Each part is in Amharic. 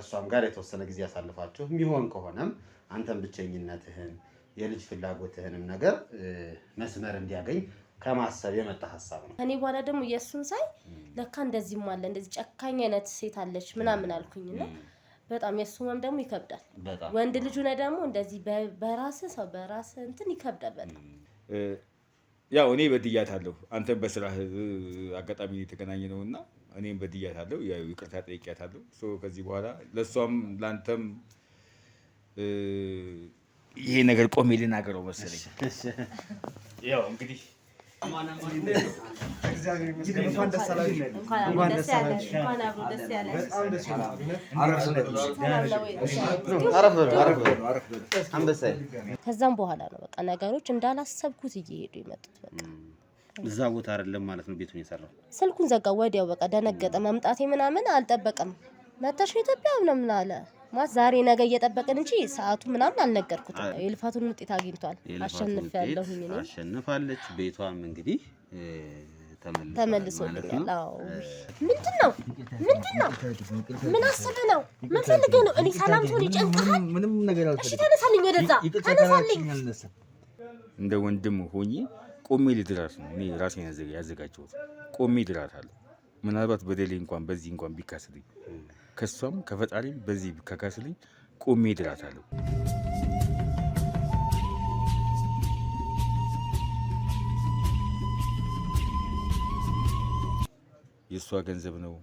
ከሷም ጋር የተወሰነ ጊዜ ያሳልፋችሁ የሚሆን ከሆነም አንተም ብቸኝነትህን የልጅ ፍላጎትህንም ነገር መስመር እንዲያገኝ ከማሰብ የመጣ ሐሳብ ነው። እኔ በኋላ ደግሞ የሱን ሳይ ለካ እንደዚህም አለ እንደዚህ ጨካኝ አይነት ሴት አለች ምናምን አልኩኝና በጣም የሱም ደግሞ ይከብዳል። ወንድ ልጅ ሆነ ደግሞ እንደዚህ በራስ ሰው በራስ እንትን ይከብዳል በጣም። ያው እኔ በድያታለሁ። አንተም በስራህ አጋጣሚ የተገናኘ ነውና እኔም በድያታለሁ። ያው ይቅርታ ጠይቄያታለሁ። ከዚህ በኋላ ለሷም ላንተም ይሄ ነገር ቆሜ ልናገረው መሰለኝ። ያው እንግዲህ ከዛም በኋላ ነው በቃ ነገሮች እንዳላሰብኩት እየሄዱ የመጡት። በቃ እዛ ቦታ አይደለም ማለት ነው ቤቱን የሰራው። ስልኩን ዘጋ ወዲያው በቃ ደነገጠ። መምጣቴ ምናምን አልጠበቀም። መተሽ ኢትዮጵያ ምናምን አለ ማለት ዛሬ ነገ እየጠበቅን እንጂ ሰዓቱ ምናምን አልነገርኩትም። የልፋቱን ውጤት አግኝቷል። አሸንፌያለሁኝ እኔ አሸንፋለች። ቤቷም እንግዲህ ተመልሶልኛል። አዎ ምንድነው ምን አስበህ ነው ምን ፈልገህ ነው? እኔ ሰላም ትሆን ይጨንቅሃል። ምንም ነገር አልፈልግም። እሺ ተነሳልኝ፣ ወደዛ ተነሳልኝ። እንደ ወንድም ሆኜ ቆሜ ልድራት ነው እኔ ራሴን ያዘጋጀሁት። ቆሜ እድራታለሁ። ምናልባት በደሌ እንኳን በዚህ እንኳን ቢካስልኝ ከሷም ከፈጣሪም በዚህ ከካስልኝ ቆሜ እድራታለሁ። የሷ ገንዘብ ነው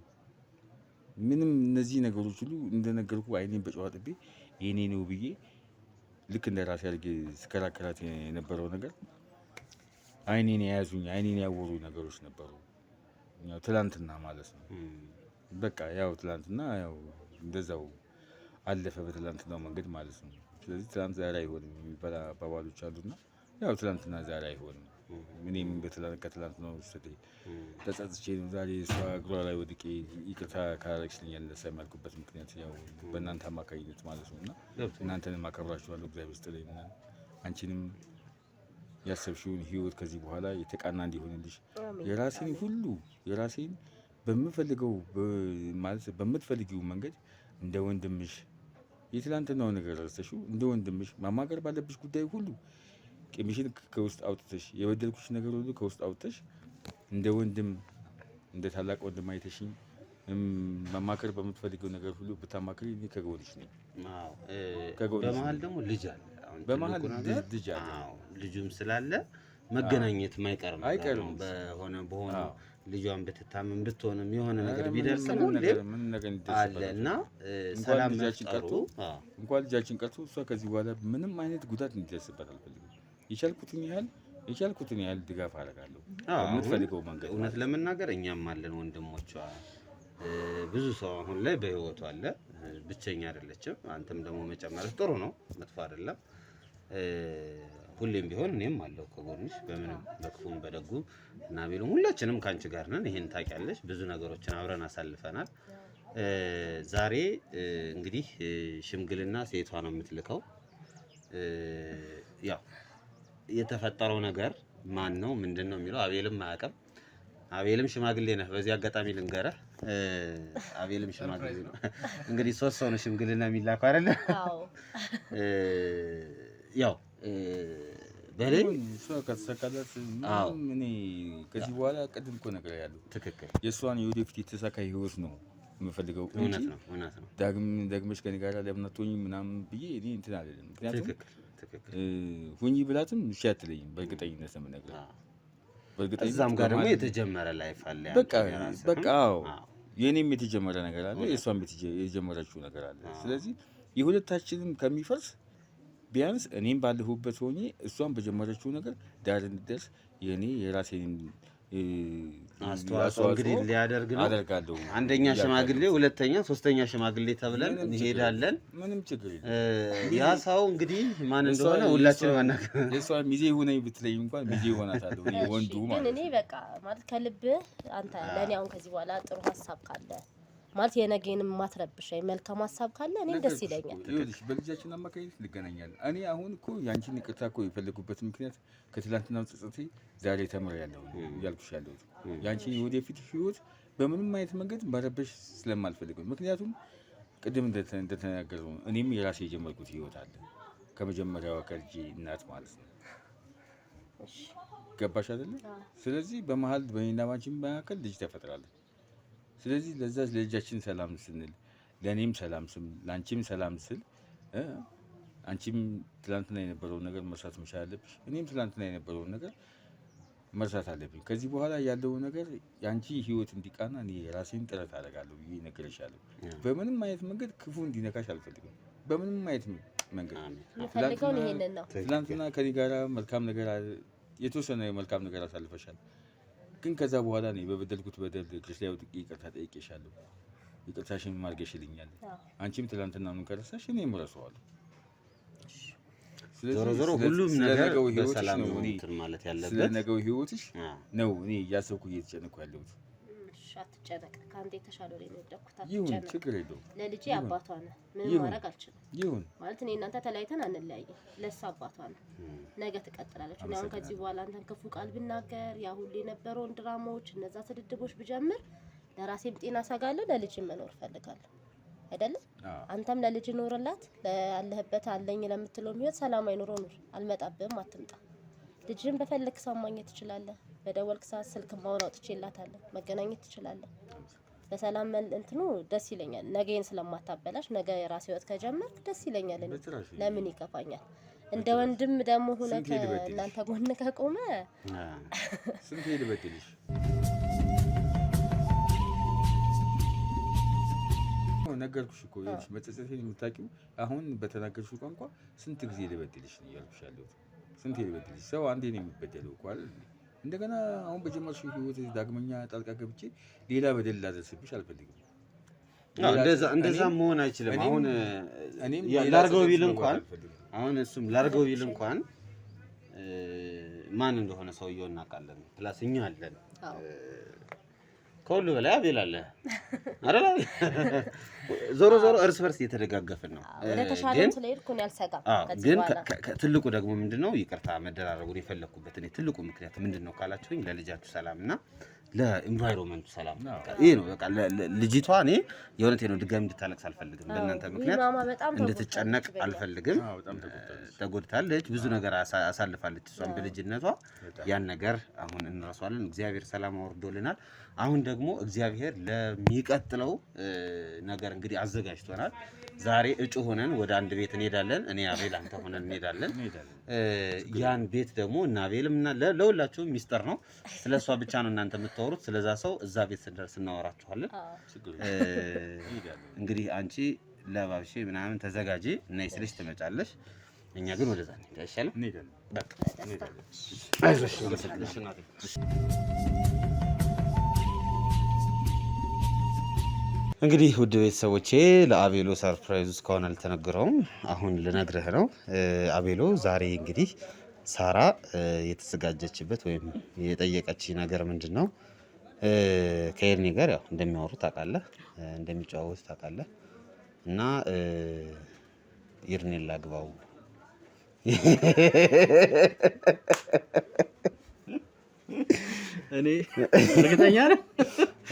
ምንም እነዚህ ነገሮች ሁሉ እንደነገርኩ አይኔን በጨዋጥቤ የኔ ነው ብዬ ልክ እንደ ራሴ አድርጌ ስከራከራት የነበረው ነገር አይኔን የያዙኝ አይኔን ያወሩ ነገሮች ነበሩ። ያው ትላንትና ማለት ነው። በቃ ያው ትላንትና ያው እንደዛው አለፈ በትላንትናው መንገድ ማለት ነው። ስለዚህ ትላንት ዛሬ አይሆንም የሚባል አባባሎች አሉና ያው ትላንትና ዛሬ አይሆንም። እኔም ከትላንትናው ስህተቴ ተጸጽቼ ነው ዛሬ እሷ እግሯ ላይ ወድቄ ይቅርታ ካላረግሽልኝ ያልነሳም ያልኩበት ምክንያት ያው በእናንተ አማካኝነት ማለት ነው። እና እናንተንም አከብራችኋለሁ። እግዚአብሔር ይስጥልኝ። አንቺንም ያሰብሽውን ህይወት ከዚህ በኋላ የተቃና እንዲሆንልሽ የራሴን ሁሉ የራሴን በምፈልገው ማለት በምትፈልጊው መንገድ እንደ ወንድምሽ የትላንትናው ነገር ረስተሽው እንደ ወንድምሽ ማማከር ባለብሽ ጉዳይ ሁሉ ቂምሽን ከውስጥ አውጥተሽ የበደልኩሽ ነገር ሁሉ ከውስጥ አውጥተሽ እንደ ወንድም እንደ ታላቅ ወንድም አይተሽኝ ማማከር በምትፈልጊው ነገር ሁሉ ብታማክሪ እኔ ከጎንሽ ነኝ። በመሀል ደግሞ ልጅ አለ። በመሀል ልጅ አለ። ልጁም ስላለ መገናኘት አይቀርም። በሆነ ልጇን ብትታመም ብትሆንም የሆነ ነገር ቢደርስም ምን ነገር አለና ሰላም መፍጠሩ እንኳን ልጃችን ቀርቶ እሷ ከዚህ በኋላ ምንም አይነት ጉዳት እንዲደርስበት አልፈልግም። የቻልኩትን ያህል ድጋፍ አደርጋለሁ በምትፈልገው መንገድ። እውነት ለመናገር እኛም አለን ወንድሞቿ። ብዙ ሰው አሁን ላይ በህይወቱ አለ። ብቸኛ አይደለችም። አንተም ደግሞ መጨመርህ ጥሩ ነው፣ መጥፎ አይደለም። ሁሌም ቢሆን እኔም አለው ከጎንሽ በምንም በክፉም በደጉም እና ቤሎም ሁላችንም ካንቺ ጋር ነን። ይሄን ታውቂያለሽ። ብዙ ነገሮችን አብረን አሳልፈናል። ዛሬ እንግዲህ ሽምግልና ሴቷ ነው የምትልከው። ያው የተፈጠረው ነገር ማን ነው ምንድነው የሚለው አቤልም አያውቅም። አቤልም ሽማግሌ ነህ። በዚህ አጋጣሚ ልንገረህ፣ አቤልም ሽማግሌ ነው። እንግዲህ 3 ሰው ነው ሽምግልና የሚላከው አይደለ? አዎ። ያው በላይ ከተሳካላት እኔ ከዚህ በኋላ ቅድም እኮ ነገር ያለው ትክክል የእሷን የወደፊት የተሳካ ህይወት ነው የምፈልገው። እውነት ነው። ደግመሽ ከኔ ጋር ለምን አትሆኝም ምናምን ብዬ እኔ እንትን አይደለም። ምክንያቱም ሁኚ ብላትም እሺ አትለኝም። በእርግጠኝነት ነው የምነግርህ። እዛም ጋር ደግሞ የተጀመረ ላይፍ አለ። በቃ አዎ፣ የኔም የተጀመረ ነገር አለ፣ የእሷም የተጀመረችው ነገር አለ። ስለዚህ የሁለታችንም ከሚፈርስ ቢያንስ እኔም ባለሁበት ሆኜ እሷም በጀመረችው ነገር ዳር እንድደርስ የኔ የራሴን አስተዋጽኦ እንግዲህ ሊያደርግ ነው አደርጋለሁ። አንደኛ ሽማግሌ፣ ሁለተኛ፣ ሶስተኛ ሽማግሌ ተብለን እንሄዳለን። ምንም ችግር የለም። ያ ሰው እንግዲህ ማን እንደሆነ ሁላችንም አናውቅም። የሷ ሚዜ ሆነኝ ብትለኝ እንኳን ሚዜ ሆናታለሁ እኔ ወንዱ ማለት ግን እኔ በቃ ማለት ከልብህ አንተ ለኔ አሁን ከዚህ በኋላ ጥሩ ሐሳብ ካለ ማለት የነገንም ማትረብሽኝ መልካም ሐሳብ ካለ እኔ ደስ ይለኛል። ይኸውልሽ በልጃችን አማካኝነት እንገናኛለን። እኔ አሁን እኮ ያንቺን ይቅርታ እኮ የፈለጉበት ምክንያት ከትላንትናው ጸጸቴ ዛሬ ተምሬያለሁ ያልኩሽ ያንቺን የወደፊት ህይወት በምንም አይነት መንገድ መረበሽ ስለማልፈልግ ነው። ምክንያቱም ቅድም እንደተናገረው እኔም የራሴ የጀመርኩት ህይወት አለ ከመጀመሪያዋ ከልጄ እናት ማለት ነው። ገባሽ አይደለ? ስለዚህ በመሀል በእኔና ባንቺ መካከል ልጅ ተፈጥራለች። ስለዚህ ለዛ ለልጃችን ሰላም ስንል ለእኔም ሰላም ስል ለአንቺም ሰላም ስል አንቺም ትላንትና የነበረውን ነገር መርሳት መቻል አለብሽ። እኔም ትላንትና የነበረውን ነገር መርሳት አለብኝ። ከዚህ በኋላ ያለው ነገር የአንቺ ህይወት እንዲቃና እኔ የራሴን ጥረት አደርጋለሁ ብዬ እነግርሻለሁ። በምንም አይነት መንገድ ክፉ እንዲነካሽ አልፈልግም። በምንም አይነት መንገድ ትላንትና ከኔ ጋራ መልካም ነገር የተወሰነ መልካም ነገር አሳልፈሻል። ግን ከዛ በኋላ እኔ በበደልኩት በደል እግርሽ ላይ ወድቄ ይቅርታ ጠይቄሻለሁ። ይቅርታሽን ማድረግሽልኛል። አንቺም ትላንትና ምን ከረሳሽ እኔም እረሳዋለሁ። ዞሮ ዞሮ ሁሉም ነገር በሰላም ነው ማለት ያለበት። ስለነገው ህይወትሽ ነው እኔ እያሰብኩ እየተጨነኩ ያለሁት። አትጨነቅ፣ ከአንተ የተሻለ ላይ ነው የወደኩት። ይሁን ችግር የለውም። ለልጄ አባቷ ነው፣ ምንም ማድረግ አልችልም። ይሁን ማለት እኔ እናንተ ተለያይተን አንለያይም። ለእሷ አባቷ ነው፣ ነገ ትቀጥላለች። እኔ አሁን ከዚህ በኋላ አንተን ክፉ ቃል ብናገር፣ ያ ሁሉ የነበረውን ድራማዎች፣ እነዛ ስድድቦች ብጀምር ለራሴም ጤና ሰጋለሁ፣ ለልጅም መኖር ፈልጋለሁ። አይደለም አንተም ለልጅ ኖርላት፣ ለያለህበት አለኝ ለምትለው ህይወት ሰላማዊ ኑሮ ኑር። አልመጣብህም፣ አትምጣ። ልጅን በፈልክ ሰው ማግኘት ትችላለህ። በደወልክ ሰዓት ስልክ ማውራት አውጥቼላታለሁ፣ መገናኘት ትችላለህ። በሰላም እንትኑ ደስ ይለኛል። ነገን ስለማታበላሽ ነገ የራስ ህይወት ከጀመርክ ደስ ይለኛል። ለምን ይከፋኛል? እንደ ወንድም ደግሞ ሆነ ከእናንተ ጎን ከቆመ ስንት ልበድልሽ? ነገርኩሽ እኮ ይኸውልሽ፣ መጸጸቴን የምታውቂው አሁን በተናገርሽው ቋንቋ ስንት ጊዜ ልበድልሽ ነው እያልኩሽ ያለሁት። ስንት ልበድልሽ? ሰው አንዴ ነው የሚበደለው እኮ አይደል? እንደገና አሁን በጀመርሽው ህይወት ዳግመኛ ጣልቃ ገብቼ ሌላ በደል ላደርስብሽ አልፈልግም። እንደዛ መሆን አይችልም። አሁን ላርገው ቢል እንኳን አሁን እሱም ላርገው ቢል እንኳን ማን እንደሆነ ሰውየው እናውቃለን። ፕላስ እኛ አለን። ከሁሉ በላይ አቤል አለ አይደል? ዞሮ ዞሮ እርስ በርስ እየተደጋገፍን ነው። ግን ትልቁ ደግሞ ምንድነው ይቅርታ መደራረቡን የፈለኩበት እኔ ትልቁ ምክንያት ምንድነው ካላችሁኝ ለልጃችሁ ሰላምና ለኢንቫይሮንመንቱ ሰላም ይሄ ነው። በቃ ልጅቷ እኔ የእውነቴን ነው ድጋሚ እንድታለቅስ አልፈልግም። በእናንተ ምክንያት እንድትጨነቅ አልፈልግም። ተጎድታለች፣ ብዙ ነገር አሳልፋለች እሷን በልጅነቷ። ያን ነገር አሁን እንረሳዋለን። እግዚአብሔር ሰላም አወርዶልናል። አሁን ደግሞ እግዚአብሔር ለሚቀጥለው ነገር እንግዲህ አዘጋጅቶናል። ዛሬ እጩ ሆነን ወደ አንድ ቤት እንሄዳለን። እኔ አቤል አንተ ሆነን እንሄዳለን። ያን ቤት ደግሞ እና አቤልም እና ለሁላችሁም ሚስጥር ነው። ስለሷ ብቻ ነው እናንተ የምታወሩት። ስለዛ ሰው እዛ ቤት ስንደርስ እናወራችኋለን። እንግዲህ አንቺ ለባብሼ ምናምን ተዘጋጂ እና ስልሽ ትመጫለሽ። እኛ ግን ወደዛ እንሄድ አይሻልም? በቃ አይዞሽ። እንግዲህ ውድ ቤተሰቦቼ ለአቤሎ ሰርፕራይዝ እስካሁን አልተነገረውም። አሁን ልነግርህ ነው። አቤሎ ዛሬ እንግዲህ ሳራ የተዘጋጀችበት ወይም የጠየቀች ነገር ምንድን ነው? ከኤርኒ ጋር ያው እንደሚያወሩ ታውቃለህ፣ እንደሚጨዋወቱ ታውቃለህ። እና ኤርኒን ላግባው እኔ እርግጠኛ ነኝ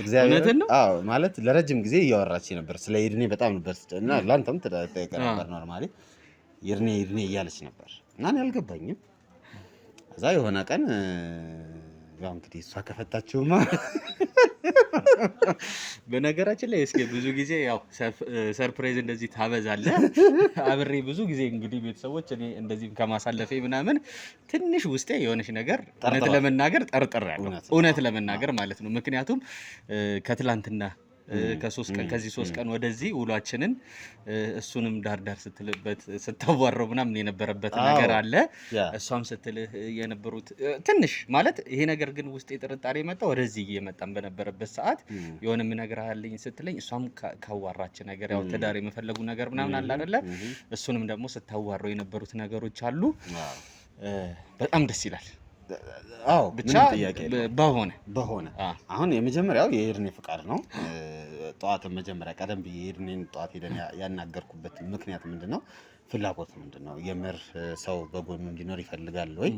እግዚአብሔር አዎ፣ ማለት ለረጅም ጊዜ እያወራች ነበር ስለ ኤርኒ በጣም ነበር እና ላንተም ተጠይቀ ነበር። ኖርማሊ ኤርኒ እያለች ነበር እና እኔ አልገባኝም። እዛ የሆነ ቀን ያው እንግዲህ እሷ ከፈታችሁማ በነገራችን ላይ እስኪ ብዙ ጊዜ ያው ሰርፕራይዝ እንደዚህ ታበዛለህ። አብሬ ብዙ ጊዜ እንግዲህ ቤተሰቦች እኔ እንደዚህ ከማሳለፌ ምናምን ትንሽ ውስጤ የሆነች ነገር እውነት ለመናገር ጠርጥሬያለሁ። እውነት ለመናገር ማለት ነው። ምክንያቱም ከትላንትና ከዚህ 3 ቀን ወደዚህ ውሏችንን እሱንም ዳርዳር ስትልበት ስታዋረው ምናምን የነበረበት ነገር አለ። እሷም ስትልህ የነበሩት ትንሽ ማለት ይሄ ነገር ግን ውስጥ የጥርጣሬ መጣ። ወደዚህ እየመጣን በነበረበት ሰዓት የሆነም ነገር አለኝ ስትለኝ እሷም ካዋራች ነገር ያው ትዳር የመፈለጉ ነገር ምናምን አለ አይደለ? እሱንም ደግሞ ስታዋረው የነበሩት ነገሮች አሉ። በጣም ደስ ይላል። አዎ ብቻ በሆነ አሁን የመጀመሪያው የኤርኒ ፍቃድ ነው። ጠዋትን መጀመሪያ ቀደም ብዬ ኤርኒን ጠዋት ሄደን ያናገርኩበት ምክንያት ምንድነው? ፍላጎት ምንድነው? የምር ሰው በጎኑ እንዲኖር ይፈልጋል ወይ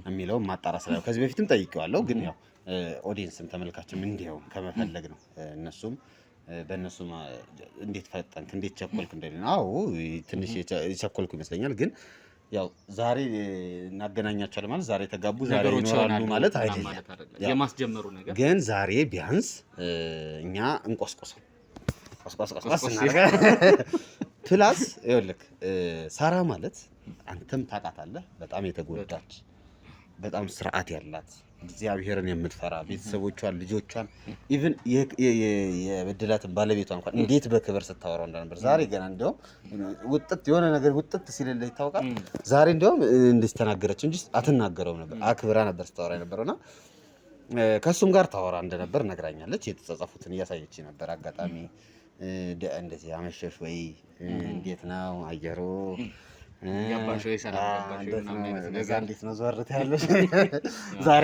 የሚለው ማጣራት ስላለው ከዚህ በፊትም ጠይቄዋለሁ። ግን ያው ኦዲየንስም ተመልካችም እንዲያው ከመፈለግ ነው። እነሱም በእነሱ እንዴት ፈጠንክ እንዴት ቸኮልክ እንደሆነ አዎ ትንሽ የቸኮልኩ ይመስለኛል። ግን ያው ዛሬ እናገናኛቸዋለን ማለት ዛሬ ተጋቡ ዛሬ ይኖራሉ ማለት አይደለም። የማስጀመሩ ነገር ግን ዛሬ ቢያንስ እኛ እንቆስቆስ እናደርጋ ፕላስ ይኸውልህ ሳራ ማለት አንተም ታውቃታለህ በጣም የተጎዳች በጣም ስርዓት ያላት እግዚአብሔርን የምትፈራ ቤተሰቦቿን ልጆቿን ኢቭን የበደላትን ባለቤቷ እንኳን እንዴት በክብር ስታወራው እንደነበር ዛሬ ገና እንደውም ውጥት የሆነ ነገር ውጥት ሲልልህ ይታወቃል። ዛሬ እንደውም እንደዚህ ተናገረች እንጂ አትናገረውም ነበር አክብራ ነበር ስታወራ የነበረውና ከሱም ጋር ታወራ እንደነበር ነግራኛለች። የተጻጻፉትን እያሳየች ነበር። አጋጣሚ እንደዚህ አመሸሽ ወይ እንዴት ነው አየሩ ያባሽ ወይ ሰላም እንዴት ነው ዞርት ያለሽ ዛሬ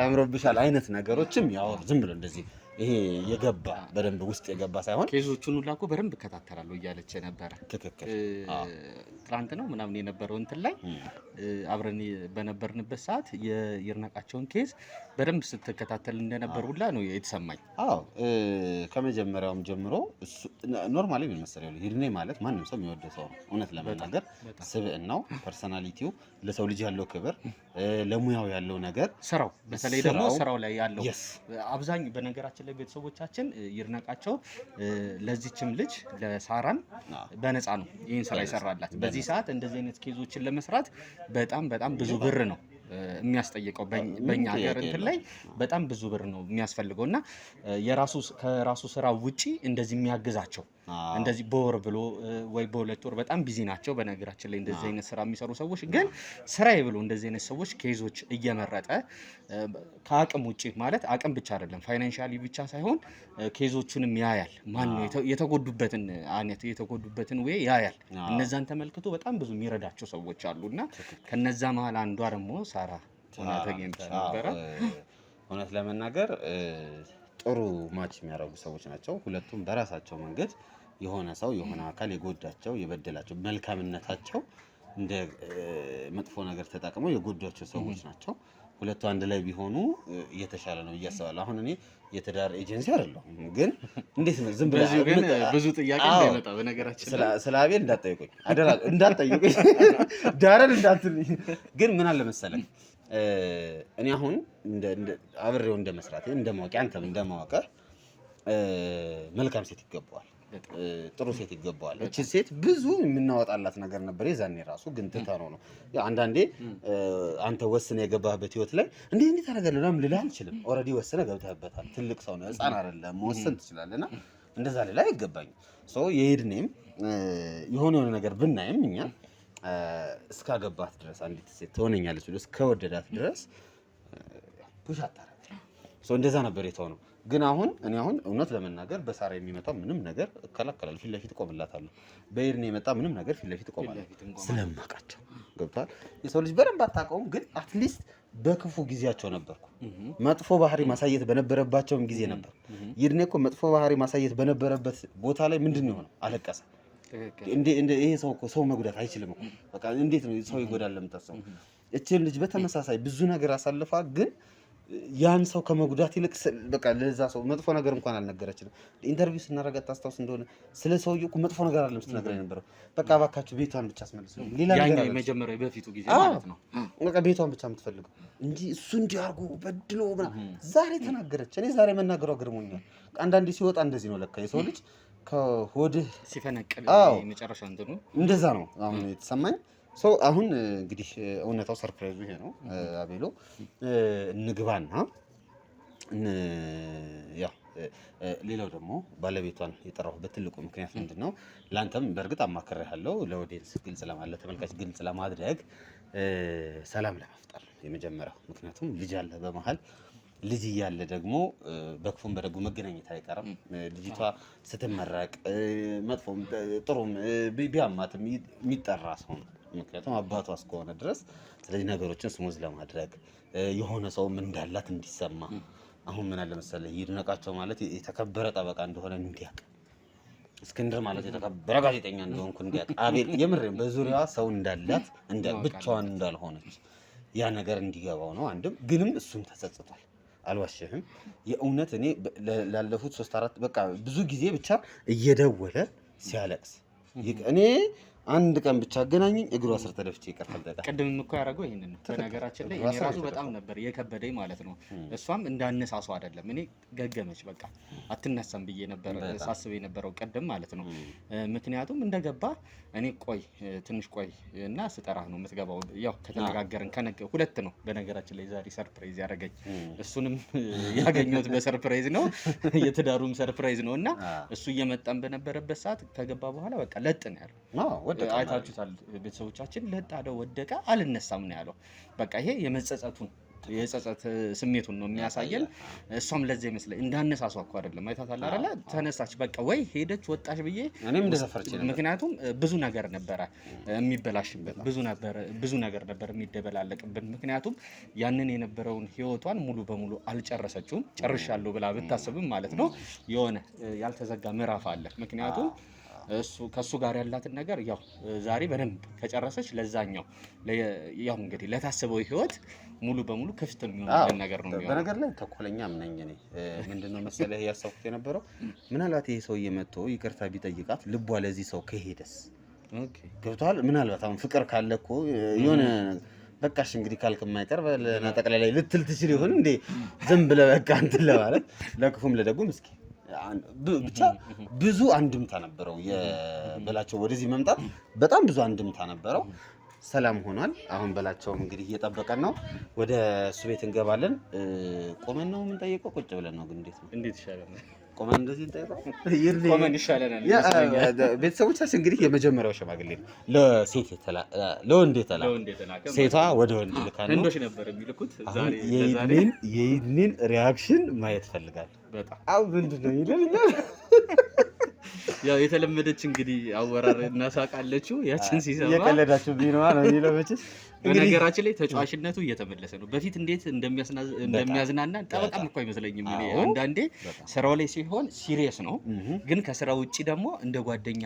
አምሮብሻል አይነት ነገሮችም ያው ዝም ብሎ እንደዚህ ይሄ የገባ በደንብ ውስጥ የገባ ሳይሆን ኬዞቹን ሁላ እኮ በደንብ እከታተላለሁ እያለች ነበር። ትክክል ትላንት ነው ምናምን የነበረው እንትን ላይ አብረን በነበርንበት ሰዓት የይርነቃቸውን ኬዝ በደንብ ስትከታተል እንደነበር ሁላ ነው የተሰማኝ። አዎ ከመጀመሪያውም ጀምሮ ኖርማሊ ምን መሰለኝ ይርኔ ማለት ማንም ሰው የሚወደው ሰው ነው። እውነት ለመናገር ስብዕናው ፐርሰናሊቲው ለሰው ልጅ ያለው ክብር ለሙያው ያለው ነገር ስራው በተለይ ደግሞ ስራው ላይ ያለው አብዛኛው በነገራችን ላይ ቤተሰቦቻችን ይርነቃቸው ለዚህችም ልጅ ለሳራን በነፃ ነው ይህን ስራ ይሰራላት። በዚህ ሰዓት እንደዚህ አይነት ኬዞችን ለመስራት በጣም ብዙ ብር ነው የሚያስጠይቀው። በእኛ ሀገር እንትን ላይ በጣም ብዙ ብር ነው የሚያስፈልገው እና ከራሱ ስራ ውጪ እንደዚህ የሚያግዛቸው እንደዚህ በወር ብሎ ወይ በሁለት ወር በጣም ቢዚ ናቸው። በነገራችን ላይ እንደዚህ አይነት ስራ የሚሰሩ ሰዎች ግን ስራዬ ብሎ እንደዚህ አይነት ሰዎች ኬዞች እየመረጠ ከአቅም ውጪ ማለት አቅም ብቻ አይደለም ፋይናንሻሊ ብቻ ሳይሆን ኬዞቹንም ያያል። ማን የተጎዱበትን ወይ ያያል። እነዛን ተመልክቶ በጣም ብዙ የሚረዳቸው ሰዎች አሉና ከነዛ መሀል አንዷ ደግሞ ሳራ ተገኝታ ነበረ። እውነት ለመናገር ጥሩ ማች የሚያደርጉ ሰዎች ናቸው ሁለቱም በራሳቸው መንገድ። የሆነ ሰው የሆነ አካል የጎዳቸው የበደላቸው መልካምነታቸው እንደ መጥፎ ነገር ተጠቅመው የጎዳቸው ሰዎች ናቸው። ሁለቱ አንድ ላይ ቢሆኑ እየተሻለ ነው እያስባለሁ። አሁን እኔ የትዳር ኤጀንሲ አይደለሁም፣ ግን እንዴት ነው ዝም ብለህ ግን ብዙ ጥያቄ እንዳይመጣ በነገራችን ስለ አቤል እንዳትጠይቁኝ አደራ እንዳትጠይቁኝ ዳረን እንዳትልኝ። ግን ምን አለ መሰለህ እኔ አሁን አብሬው እንደመስራት እንደማወቅ አንተም እንደማወቅህ መልካም ሴት ይገባዋል፣ ጥሩ ሴት ይገባዋል። እቺ ሴት ብዙ የምናወጣላት ነገር ነበር የዛኔ ራሱ ግን ትተነው ነው። አንዳንዴ አንተ ወስነህ የገባህበት ህይወት ላይ እንዴት ታደርጋለህ ምናምን ልልህ አልችልም። ኦልሬዲ ወስነህ ገብተህበታል። ትልቅ ሰው ነህ፣ ህፃን አይደለም። መወሰን ትችላለህና እንደዛ ሌላ አይገባኝም። የሄድኔም የሆነ ነገር ብናይም እኛ እስካገባት ድረስ አንዲት ሴት ትሆነኛለች ብሎ እስከወደዳት ድረስ ፑሽ አታረግም። እንደዛ ነበር የተሆነው። ግን እኔ አሁን እውነት ለመናገር በሳራ የሚመጣው ምንም ነገር እከላከላለሁ፣ ፊት ለፊት እቆምላታለሁ። በኤርኔ የመጣ ምንም ነገር ፊት ለፊት እቆማለሁ ስለማውቃቸው። ገብቶሃል? የሰው ልጅ በደንብ አታውቀውም፣ ግን አትሊስት በክፉ ጊዜያቸው ነበርኩ። መጥፎ ባህሪ ማሳየት በነበረባቸውም ጊዜ ነበር። ይርኔ እኮ መጥፎ ባህሪ ማሳየት በነበረበት ቦታ ላይ ምንድን ነው የሆነው? አለቀሰ። ይሄ ሰው እኮ ሰው መጉዳት አይችልም እኮ በቃ እንዴት ነው ሰው ይጎዳል ለምታስበው? እቺን ልጅ በተመሳሳይ ብዙ ነገር አሳልፋ ግን ያን ሰው ከመጉዳት ይልቅ በቃ ለዛ ሰው መጥፎ ነገር እንኳን አልነገረችንም። ኢንተርቪው ስናረጋት ታስታውስ እንደሆነ ስለ ሰውዬው እኮ መጥፎ ነገር አይደለም ስትነግረኝ የነበረው። በቃ እባካችሁ ቤቷን ብቻ አስመልሱ፣ ሌላ ነገር የመጀመሪያው በፊቱ ጊዜ ማለት ነው። በቃ ቤቷን ብቻ የምትፈልገው እንጂ እሱ እንዲያርጉ በድሎ ዛሬ ተናገረች። እኔ ዛሬ መናገሯ ገርሞኛል። አንዳንዴ ሲወጣ እንደዚህ ነው ለካ የሰው ልጅ ከሆድህ ሲፈነቅል የመጨረሻ እንትኑ እንደዛ ነው አሁን የተሰማኝ። አሁን እንግዲህ እውነታው ሰርፕራይዙ ይሄ ነው። አቤሎ እንግባና ያው ሌላው ደግሞ ባለቤቷን የጠራሁበት ትልቁ ምክንያት ምንድን ነው? ለአንተም በእርግጥ አማክሬሃለሁ፣ ለኦዲየንስ ግልጽ ለማለት ተመልካች ግልጽ ለማድረግ ሰላም ለመፍጠር ነው የመጀመሪያው። ምክንያቱም ልጅ አለ በመሀል ልጅ እያለ ደግሞ በክፉም በደጉ መገናኘት አይቀርም። ልጅቷ ስትመረቅ መጥፎም ጥሩም ቢያማትም የሚጠራ ሰው ነው፣ ምክንያቱም አባቷ እስከሆነ ድረስ። ስለዚህ ነገሮችን ስሙዝ ለማድረግ የሆነ ሰውም እንዳላት እንዲሰማ። አሁን ምን አለ መሰለህ ይድነቃቸው ማለት የተከበረ ጠበቃ እንደሆነ እንዲያውቅ፣ እስክንድር ማለት የተከበረ ጋዜጠኛ እንደሆንኩ እንዲያውቅ፣ አቤል የምሬን በዙሪያዋ ሰው እንዳላት ብቻዋን እንዳልሆነች ያ ነገር እንዲገባው ነው። አንድም ግንም እሱም ተጸጽቷል። አልዋሸህም። የእውነት እኔ ላለፉት 3-4 በቃ ብዙ ጊዜ ብቻ እየደወለ ሲያለቅስ እኔ አንድ ቀን ብቻ አገናኘኝ እግሯ ስር ተደፍቼ ይቀርታል። ቅድምም እኮ ያደረገው ይሄንን ነው። በነገራችን ላይ እኔ ራሱ በጣም ነበር የከበደኝ ማለት ነው። እሷም እንዳነሳሱ አይደለም እኔ ገገመች በቃ አትነሳም ብዬ ነበር ሳስብ የነበረው ቀደም ማለት ነው። ምክንያቱም እንደገባ እኔ ትንሽ ቆይ እና ስጠራህ ነው የምትገባው። ያው ከተነጋገርን ሁለት ነው በነገራችን ላይ ዛሬ ሰርፕራይዝ ያደረገኝ እሱንም ያገኘሁት በሰርፕራይዝ ነው የትዳሩም ሰርፕራይዝ ነው። እና እሱ እየመጣን በነበረበት ሰዓት ከገባ በኋላ በቃ ለጥ ነው ያለው። አይታችሁታል ቤተሰቦቻችን ለጥ አለ ወደቀ አልነሳም ነው ያለው። በቃ ይሄ የጸጸት ስሜቱን ነው የሚያሳየን። እሷም ለዚህ ይመስለኝ እንዳነሳሷ እኮ አይደለም አይታታል አይደለ ተነሳች በቃ ወይ ሄደች ወጣች ብዬ እኔም እንደሰፈርች ነበር። ምክንያቱም ብዙ ነገር ነበረ የሚበላሽበት ብዙ ነገር ነበር የሚደበላለቅብን። ምክንያቱም ያንን የነበረውን ህይወቷን ሙሉ በሙሉ አልጨረሰችውም። ጨርሻለሁ ብላ ብታስብም ማለት ነው የሆነ ያልተዘጋ ምዕራፍ አለ። ምክንያቱም ከሱ ጋር ያላትን ነገር ያው ዛሬ በደንብ ከጨረሰች ለዛኛው ያው እንግዲህ ለታሰበው ህይወት ሙሉ በሙሉ ክፍት የሚሆን ነገር ነው የሚሆነው። በነገር ላይ ተኮለኛም ነኝ እኔ። ምንድነው መሰለህ ያሰብኩት የነበረው ምናልባት ይሄ ሰውዬ መጥቶ ይቅርታ ቢጠይቃት ልቧ ለዚህ ሰው ከሄደስ ገብቷል። ምናልባት አሁን ፍቅር ካለ እኮ የሆነ በቃሽ እንግዲህ ካልክ የማይቀር በለናጠቅላይ ላይ ልትል ትችል ይሆን እንዴ? ዝም ብለህ በቃ እንትን ለማለት ለክፉም ለደጉም እስኪ ብቻ ብዙ አንድምታ ነበረው የበላቸው ወደዚህ መምጣት በጣም ብዙ አንድምታ ነበረው። ሰላም ሆኗል። አሁን በላቸውም እንግዲህ እየጠበቀን ነው። ወደ እሱ ቤት እንገባለን። ቆመን ነው የምንጠይቀው ቁጭ ብለን ነው ግን እንዴት ይሻላል? ቆመን እንደዚህ እንጠይቀው ቆመን ይሻለናል። ቤተሰቦቻችን እንግዲህ የመጀመሪያው ሽማግሌ ነው ለወንድ የተላከ ሴቷ ወደ ወንድ ልካ ነው። እንዶሽ ነበር የሚልኩት ዛሬ የይድኒን ሪአክሽን ማየት ፈልጋለሁ በጣም። አው ምንድነው ይለኛል ያው የተለመደች እንግዲህ አወራር እናሳቃለችው ያችን ሲሰማ የቀለዳችሁ ቢኖር ነው ይለበች። በነገራችን ላይ ተጫዋችነቱ እየተመለሰ ነው። በፊት እንዴት እንደሚያዝናና ጠበቃም እኮ አይመስለኝም። እኔ አንዳንዴ ስራው ላይ ሲሆን ሲሪየስ ነው፣ ግን ከስራ ውጪ ደግሞ እንደ ጓደኛ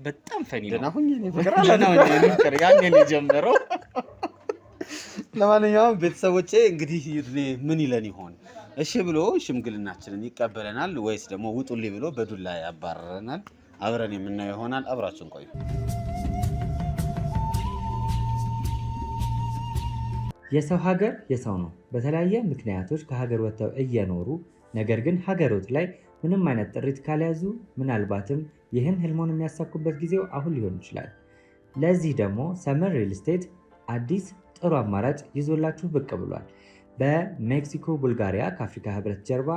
በጣም ፈኒ ነው። ያኔ ነው የጀመረው። ለማንኛውም ቤተሰቦቼ እንግዲህ ምን ይለን ይሆን? እሺ ብሎ ሽምግልናችንን ይቀበለናል ወይስ ደግሞ ውጡልኝ ብሎ በዱላ ያባረረናል? አብረን የምናየው ይሆናል። አብራችሁን ቆዩ። የሰው ሀገር የሰው ነው። በተለያየ ምክንያቶች ከሀገር ወጥተው እየኖሩ ነገር ግን ሀገሮት ላይ ምንም አይነት ጥሪት ካልያዙ ምናልባትም ይህን ህልሞን የሚያሳኩበት ጊዜው አሁን ሊሆን ይችላል። ለዚህ ደግሞ ሰመር ሪል ስቴት አዲስ ጥሩ አማራጭ ይዞላችሁ ብቅ ብሏል። በሜክሲኮ ቡልጋሪያ ከአፍሪካ ህብረት ጀርባ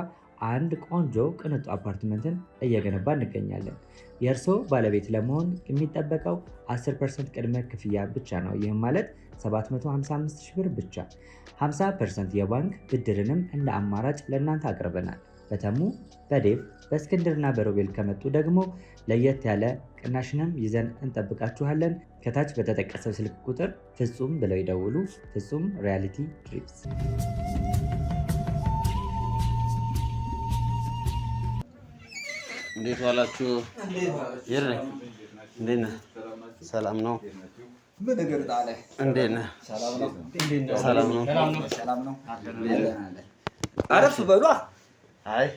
አንድ ቆንጆ ቅንጡ አፓርትመንትን እየገነባ እንገኛለን። የእርስዎ ባለቤት ለመሆን የሚጠበቀው 10% ቅድመ ክፍያ ብቻ ነው። ይህም ማለት 755,000 ብር ብቻ። 50% የባንክ ብድርንም እንደ አማራጭ ለእናንተ አቅርበናል። በተሙ በዴቭ በእስክንድርና በሮቤል ከመጡ ደግሞ ለየት ያለ ቅናሽንም ይዘን እንጠብቃችኋለን። ከታች በተጠቀሰው ስልክ ቁጥር ፍጹም ብለው ይደውሉ። ፍጹም ሪያሊቲ ትሪፕስ። እንዴት ዋላችሁ? እንዴት ነህ? ሰላም ነው? እንዴት ነህ? ሰላም ነው? አረፍ በሏ። አይ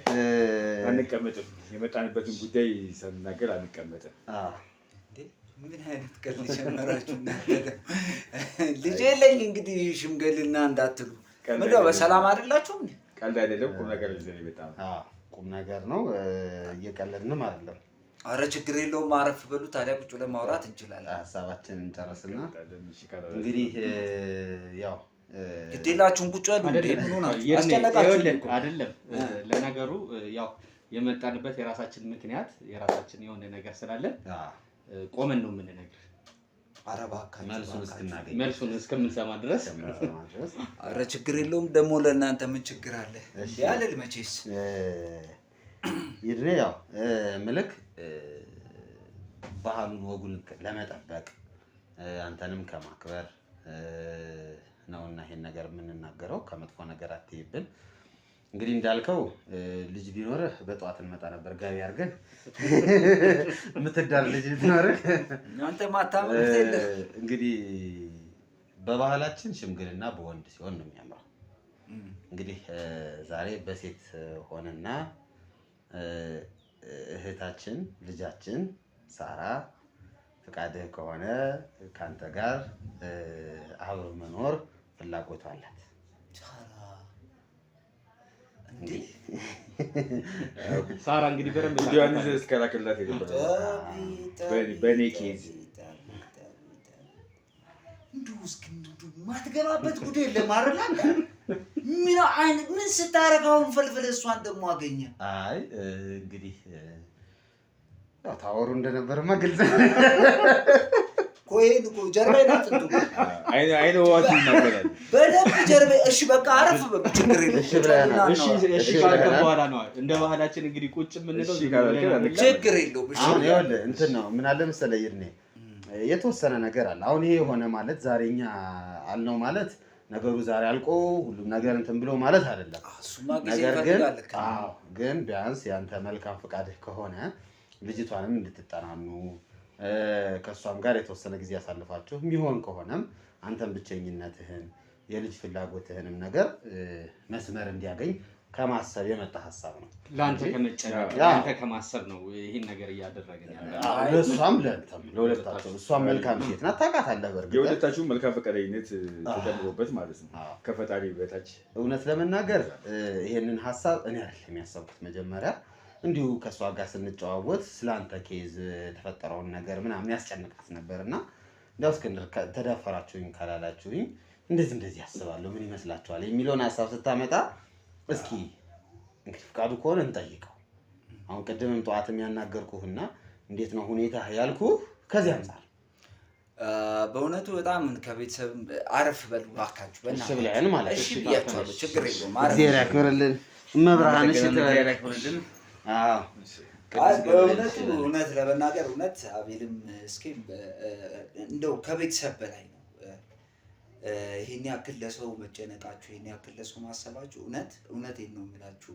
አንቀመጥም። የመጣንበትን ጉዳይ ሳንናገር አንቀመጥም። ምን አይነት ቀልድ ጀመራችሁ? ልጅ የለኝ እንግዲህ ሽምግልና እንዳትሉ። ምንድነው በሰላም አይደላችሁም? ቀልድ አይደለም፣ ቁም ነገር ይዘን የመጣነው። ቁም ነገር ነው፣ እየቀለድንም አይደለም። አረ ችግር የለውም፣ አረፍ በሉ። ታዲያ ቁጭ ብለን ማውራት እንችላለን። ሀሳባችንን እንጨርስና እንግዲህ ያው ግዴላችሁን ቁጭ በሉ። አይደለም ለነገሩ ያው የመጣንበት የራሳችን ምክንያት የራሳችን የሆነ ነገር ስላለን ቆመን ነው የምንነግርህ። ኧረ እባክህ መልሱን እስከምንሰማ ድረስ። ኧረ ችግር የለውም። ደግሞ ለእናንተ ምን ችግር አለ? ያለል መቼስ ይድሬ ያው ምልክ ባህሉን ወጉን ለመጠበቅ አንተንም ከማክበር ነውና ይሄን ነገር የምንናገረው። ከመጥፎ ነገር አትይብን። እንግዲህ እንዳልከው ልጅ ቢኖርህ በጠዋት እንመጣ ነበር። ጋቢ አድርገን የምትዳር ልጅ ቢኖርህ አንተ ማታመን የለ። እንግዲህ በባህላችን ሽምግልና በወንድ ሲሆን ነው የሚያምረው። እንግዲህ ዛሬ በሴት ሆነና እህታችን ልጃችን ሳራ ፍቃድህ ከሆነ ካንተ ጋር አብሮ መኖር ፍላጎት አላት። ሳራ እንግዲህ በረም ዲያንስ እስከላከላት ይደበረ በኔ ኬዝ ማትገባበት ጉድ የለም አይደል? ምን ስታረጋውን ፈልፈል እሷን ደግሞ አገኘ። አይ እንግዲህ ያው ታወሩ እንደነበረማ ግልጽ ኮይን እኮ ጀርባዬ ናት እንቱ አይነ ዋት ይናገራል በደንብ ጀርባዬ። እሺ በቃ አረፍ በቃ ችግር የለም። እሺ ካልከ በኋላ ነው እንደ ባህላችን እንግዲህ ቁጭ የምንለው ችግር የለውም። እሺ አሁን ይኸውልህ እንትን ነው ምን አለ መሰለህ ይርኔ የተወሰነ ነገር አለ። አሁን ይሄ ሆነ ማለት ዛሬኛ አልነው ማለት ነገሩ ዛሬ አልቆ ሁሉም ነገር እንትን ብሎ ማለት አይደለም። ነገር ግን ቢያንስ ያንተ መልካም ፍቃድህ ከሆነ ልጅቷንም እንድትጠናኑ ከእሷም ጋር የተወሰነ ጊዜ ያሳልፋችሁ የሚሆን ከሆነም አንተም ብቸኝነትህን የልጅ ፍላጎትህንም ነገር መስመር እንዲያገኝ ከማሰብ የመጣ ሀሳብ ነው። ለአንተ ከመጨነቅ ለአንተ ከማሰብ ነው ይህን ነገር እያደረግን ያለ። ለእሷም ለአንተም ለሁለታቸውም። እሷም መልካም ሴት ናት፣ ታውቃታለህ። በእርግጥ የሁለታችሁም መልካም ፈቃደኝነት ተደምሮበት ማለት ነው ከፈጣሪ በታች። እውነት ለመናገር ይሄንን ሀሳብ እኔ አይደለም ያሰብኩት። መጀመሪያ እንዲሁ ከእሷ ጋር ስንጨዋወት ስለአንተ ኬዝ የተፈጠረውን ነገር ምናምን ያስጨንቃት ነበር እና እንዲያው እስክንድር ተዳፈራችሁኝ ካላላችሁኝ እንደዚህ ያስባለሁ ምን ይመስላችኋል የሚለውን ሀሳብ ስታመጣ እስኪ እንግዲህ ፍቃዱ ከሆነ እንጠይቀው። አሁን ቅድምም ጠዋትም ያናገርኩህና እንዴት ነው ሁኔታ ያልኩህ ከዚህ አንፃር በእውነቱ በጣም ከቤተሰብ አረፍ በሉ እባካችሁ። እሺ ብለህን ማለት እሺ ብያችኋለሁ። ችግር የለውም። እግዚአብሔር ያክብርልን። መብርሃን እሺ ያክብርልን። አዎ በእውነቱ እውነት ለመናገር እውነት አቤልም እስኪም እንደው ከቤተሰብ በላይ ነው። ይሄን ያክል ለሰው መጨነቃችሁ፣ ይሄን ያክል ለሰው ማሰባችሁ እውነቴን ነው የምላችሁ።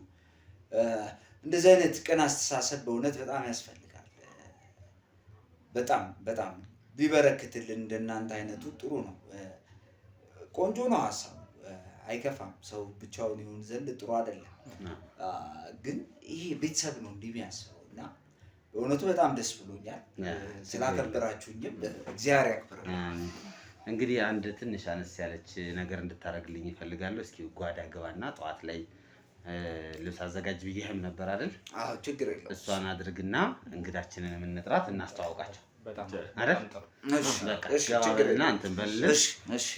እንደዚህ አይነት ቅን አስተሳሰብ በእውነት በጣም ያስፈልጋል። በጣም ቢበረክትልን እንደናንተ አይነቱ ጥሩ ነው። ቆንጆ ነው ሀሳቡ፣ አይከፋም። ሰው ብቻውን ይሁን ዘንድ ጥሩ አይደለም። ግን ይሄ ቤተሰብ ነው እንዲህ የሚያስበው እና በእውነቱ በጣም ደስ ብሎኛል። ስላከበራችሁኝም እግዚአብሔር ያክብራል። እንግዲህ አንድ ትንሽ አነስ ያለች ነገር እንድታደርግልኝ ይፈልጋለሁ። እስኪ ጓዳ ገባና ጠዋት ላይ ልብስ አዘጋጅ ብዬህም ነበር አይደል? አዎ ችግር የለውም። እሷን አድርግና እንግዳችንን የምንጥራት እናስተዋውቃቸው አይደል? እሺ ችግር የለውም። እንትን በልልሽ። እሺ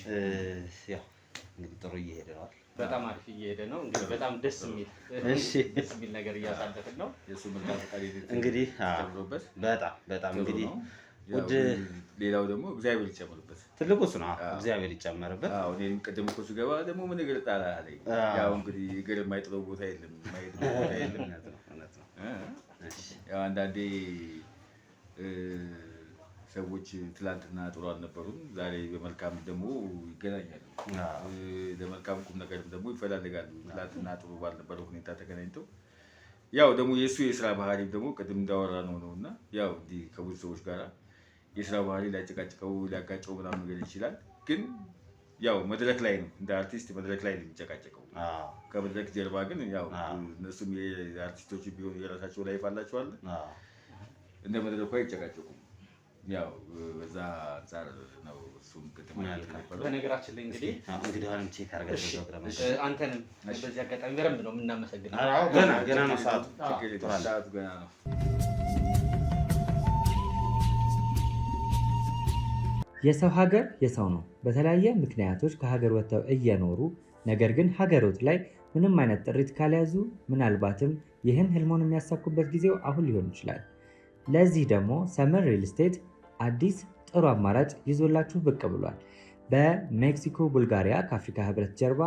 ያው እንግዲህ ጥሩ እየሄደ ነው። በጣም አሪፍ እየሄደ ነው። እንግዲህ በጣም ደስ የሚል ነገር እያሳለፍን ነው። የሱ መልካም ፈቃድ እንግዲህ በጣም እንግዲህ ሌላው ደግሞ እግዚአብሔር ይጨምርበት። ትልቁ እሱ ነው። እግዚአብሔር ይጨምርበት። አዎ እኔም ቅድም እኮ ስገባ ደግሞ ምን እግር ጣላ አለኝ። ያው እንግዲህ እግር የማይጥለው ቦታ የለም፣ የማይሄድበት ቦታ የለም። እውነት ነው። ያው አንዳንዴ ሰዎች ትላንትና ጥሩ አልነበሩም፣ ዛሬ በመልካም ደግሞ ይገናኛሉ። ለመልካም ቁም ነገርም ደግሞ ይፈላለጋሉ። ትላንትና ጥሩ ባልነበረው ሁኔታ ተገናኝተው ያው ደግሞ የእሱ የስራ ባህሪም ደግሞ ቅድም እንዳወራ ነው እና ያው እንዲህ ከብዙ ሰዎች ጋር የስራ ባህሪ ሊያጨቃጭቀው ሊያጋጨው ምናምን ነገር ይችላል። ግን ያው መድረክ ላይ ነው፣ እንደ አርቲስት መድረክ ላይ ነው የሚጨቃጨቀው። ከመድረክ ጀርባ ግን ያው እነሱም የአርቲስቶች ቢሆኑ የራሳቸው ላይፍ አላቸዋል። እንደ መድረኩ አይጨቃጨቁም። ያው በዛ አንጻር ነው እሱም ቅድም ያልነበረው። በነገራችን ላይ እንግዲህ አሁንም ቼክ አድርጋችሁ አንተንም በዚህ አጋጣሚ በደንብ ነው የምናመሰግነው። ገና ነው ሰዓቱ ገና ነው። የሰው ሀገር የሰው ነው። በተለያየ ምክንያቶች ከሀገር ወጥተው እየኖሩ ነገር ግን ሀገሮት ላይ ምንም አይነት ጥሪት ካልያዙ ምናልባትም ይህን ህልሞን የሚያሳኩበት ጊዜው አሁን ሊሆን ይችላል። ለዚህ ደግሞ ሰመር ሪል ስቴት አዲስ ጥሩ አማራጭ ይዞላችሁ ብቅ ብሏል። በሜክሲኮ ቡልጋሪያ ከአፍሪካ ህብረት ጀርባ